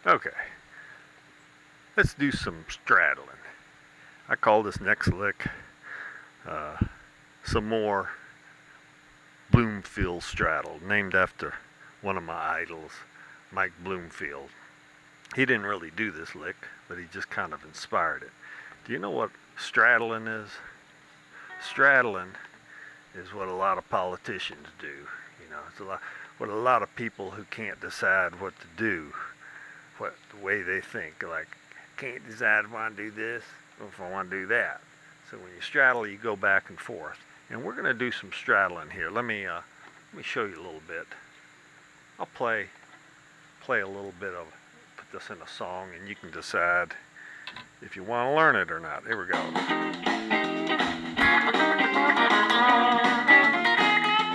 Okay, let's do some straddling. I call this next lick some more Bloomfield straddle, named after one of my idols, Mike Bloomfield. He didn't really do this lick, but he just kind of inspired it. Do you know what straddling is? Straddling is what a lot of politicians do. You know, it's what a lot of people who can't decide what to do, what the way they think, like, can't decide if I want to do this or if I want to do that. So when you straddle, you go back and forth. And we're going to do some straddling here. Let me show you a little bit. I'll play a little bit of, put this in a song, and you can decide if you want to learn it or not. Here we go.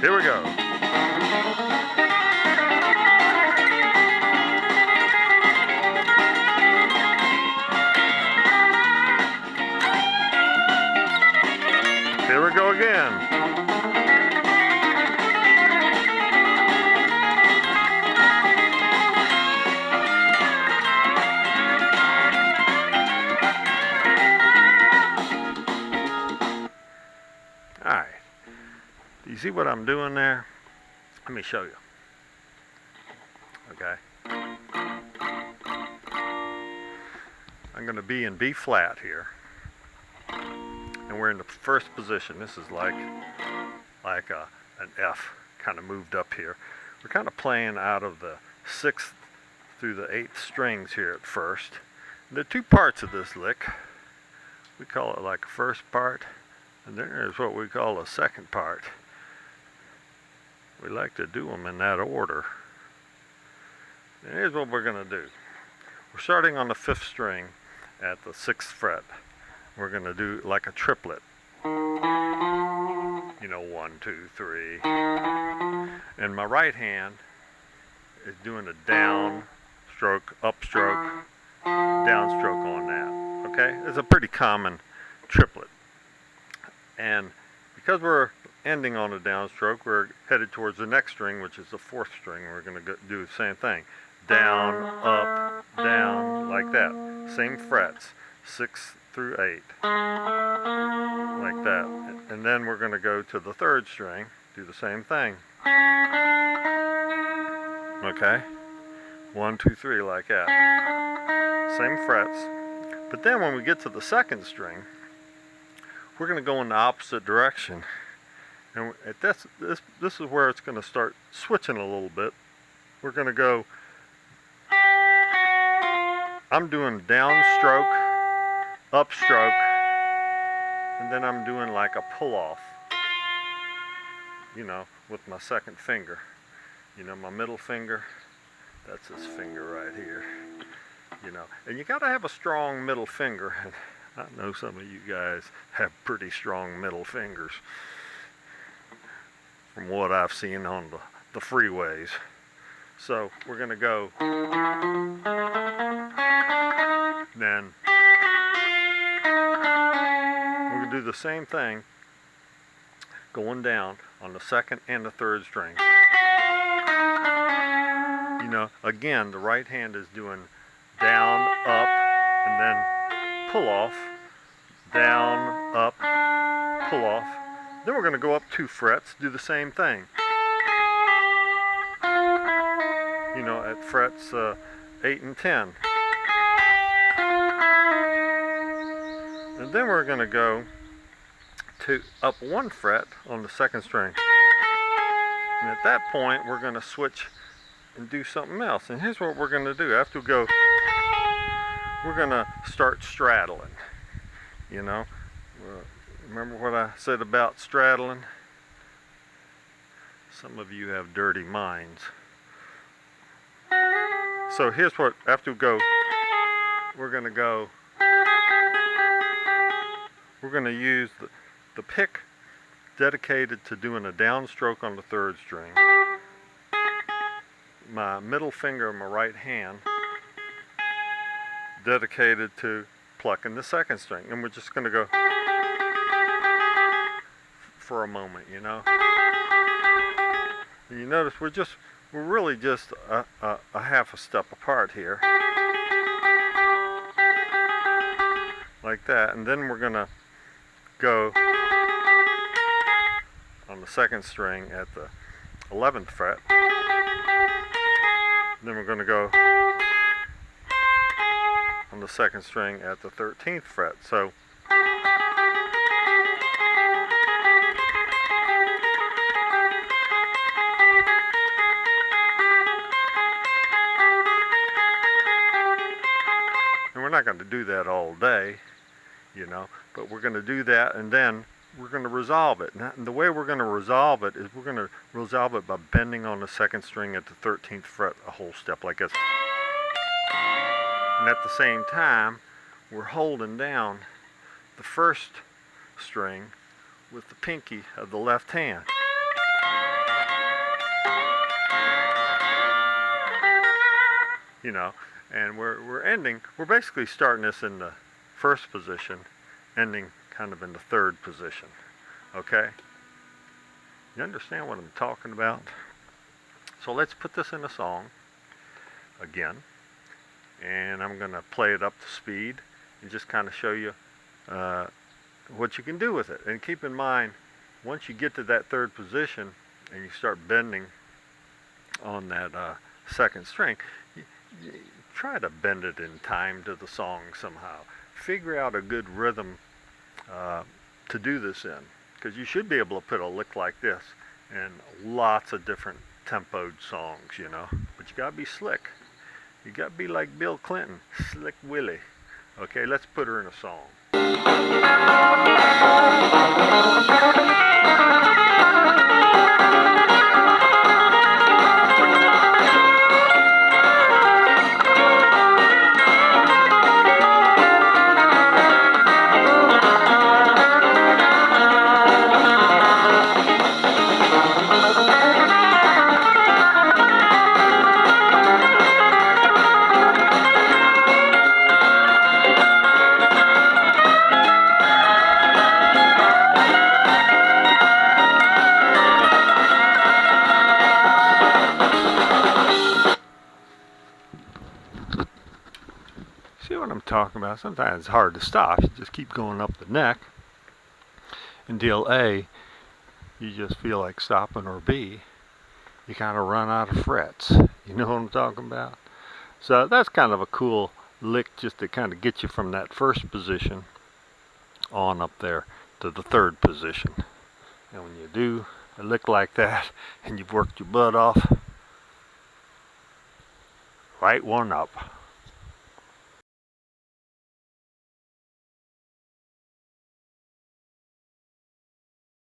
Here we go. Here we go again. All right. Do you see what I'm doing there? Let me show you. Okay. I'm going to be in B flat here. And we're in the first position. This is like an F, kind of moved up here. We're kind of playing out of the 6th through the 8th strings here at first. And there are two parts of this lick. We call it like a first part, and then there's what we call a second part. We like to do them in that order. And here's what we're going to do. We're starting on the 5th string at the 6th fret. We're going to do like a triplet. You know, 1, 2, 3. And my right hand is doing a down stroke, up stroke, down stroke on that. Okay? It's a pretty common triplet. And because we're ending on a downstroke, we're headed towards the next string, which is the 4th string. We're going to do the same thing. Down, up, down, like that. Same frets. 6 through 8. Like that. And then we're going to go to the 3rd string, do the same thing. Okay? 1, 2, 3, like that. Same frets. But then when we get to the 2nd string, we're going to go in the opposite direction. And at this is where it's going to start switching a little bit. We're going to go, I'm doing downstroke, upstroke, and then I'm doing like a pull-off, you know, with my 2nd finger. You know, my middle finger, that's this finger right here, you know. And you got to have a strong middle finger. And I know some of you guys have pretty strong middle fingers from what I've seen on the freeways. So we're going to go, then we're going to do the same thing going down on the 2nd and the 3rd string. You know, again, the right hand is doing down, up, and then pull off, down, up, pull off. Then we're going to go up 2 frets, do the same thing. You know, at frets 8 and 10. And then we're going to go to up 1 fret on the 2nd string. And at that point, we're going to switch and do something else. And here's what we're going to do. After we go, we're going to start straddling. You know, remember what I said about straddling? Some of you have dirty minds. So here's what, after we go, we're going to use the pick dedicated to doing a downstroke on the 3rd string. My middle finger of my right hand dedicated to plucking the 2nd string. And we're just going to go for a moment, you know. And you notice we're really just a half a step apart here. like that, and then we're going to go on the second string at the 11th fret. Then we're going to go on the second string at the 13th fret. So and we're not going to do that all day, you know, but we're going to do that, and then we're going to resolve it. And the way we're going to resolve it is we're going to resolve it by bending on the second string at the 13th fret a whole step like this. And at the same time, we're holding down the first string with the pinky of the left hand. You know, and we're basically starting this in the first position, ending kind of in the third position. Okay? You understand what I'm talking about? So let's put this in a song again, and I'm going to play it up to speed and just kind of show you what you can do with it. And keep in mind, once you get to that third position and you start bending on that second string, you try to bend it in time to the song somehow. Figure out a good rhythm to do this in, because you should be able to put a lick like this in lots of different tempoed songs, you know. But you gotta be slick. You gotta be like Bill Clinton, Slick Willie. Okay, let's put her in a song. See what I'm talking about? Sometimes it's hard to stop. You just keep going up the neck until A, you just feel like stopping, or B, you kind of run out of frets. You know what I'm talking about? So that's kind of a cool lick just to kind of get you from that first position on up there to the third position. And when you do a lick like that and you've worked your butt off, right one up.